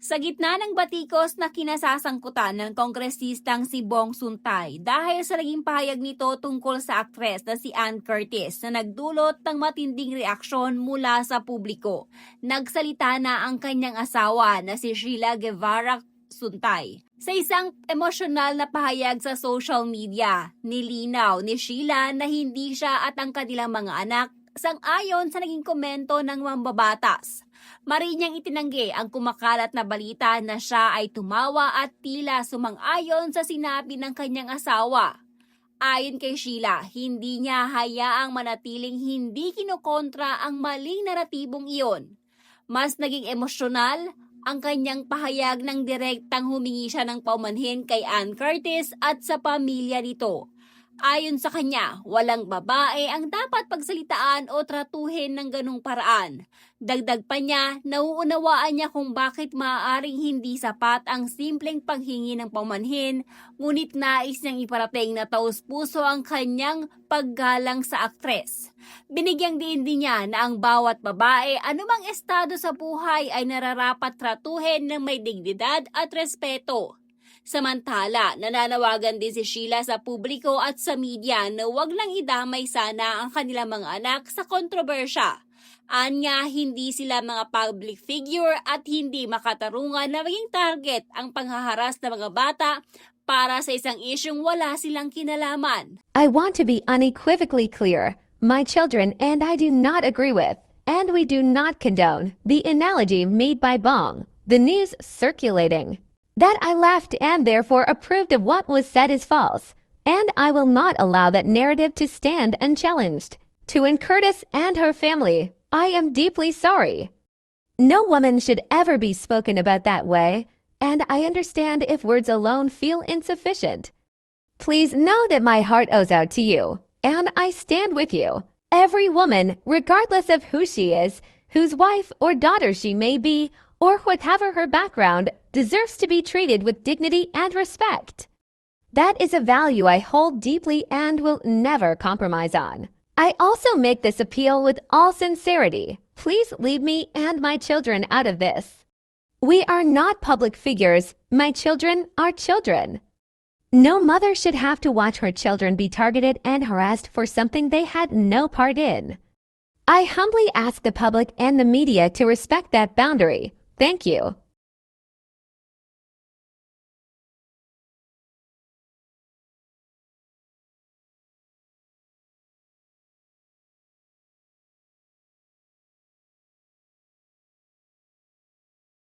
Sa gitna ng batikos na kinasasangkutan ng kongresistang si Bong Suntay dahil sa naging pahayag nito tungkol sa aktres na si Ann Curtis na nagdulot ng matinding reaksyon mula sa publiko, nagsalita na ang kanyang asawa na si Sheila Guevara Suntay. Sa isang emosyonal na pahayag sa social media, nilinaw ni Sheila na hindi siya at ang kanilang mga anak sang-ayon sa naging komento ng mambabatas. Marinyang itinanggi ang kumakalat na balita na siya ay tumawa at tila sumang-ayon sa sinabi ng kanyang asawa. Ayon kay Sheila, hindi niya hayaang manatiling hindi kinokontra ang maling naratibong iyon. Mas naging emosyonal ang kanyang pahayag ng direktang humingi siya ng paumanhin kay Ann Curtis at sa pamilya nito. Ayon sa kanya, walang babae ang dapat pagsalitaan o tratuhin ng ganung paraan. Dagdag pa niya, nauunawaan niya kung bakit maaaring hindi sapat ang simpleng paghingi ng paumanhin, ngunit nais niyang iparating na taus-puso ang kanyang paggalang sa aktres. Binigyang diin din niya na ang bawat babae, anumang estado sa buhay ay nararapat tratuhin ng may dignidad at respeto. Samantala, nananawagan din si Sheila sa publiko at sa media na wag lang idamay sana ang kanilang mga anak sa kontrobersya. Anya, hindi sila mga public figure at hindi makatarungan na maging target ang panghaharas ng mga bata para sa isang isyung wala silang kinalaman. I want to be unequivocally clear. My children and I do not agree with, and we do not condone, the analogy made by Bong, the news circulating. That I laughed and therefore approved of what was said is false, and I will not allow that narrative to stand unchallenged. To Ann Curtis and her family, I am deeply sorry. No woman should ever be spoken about that way, and I understand if words alone feel insufficient. Please know that my heart owes out to you, and I stand with you. Every woman, regardless of who she is, whose wife or daughter she may be, or whatever her background, deserves to be treated with dignity and respect. That is a value I hold deeply and will never compromise on. I also make this appeal with all sincerity. Please leave me and my children out of this. We are not public figures. My children are children. No mother should have to watch her children be targeted and harassed for something they had no part in. I humbly ask the public and the media to respect that boundary. Thank you.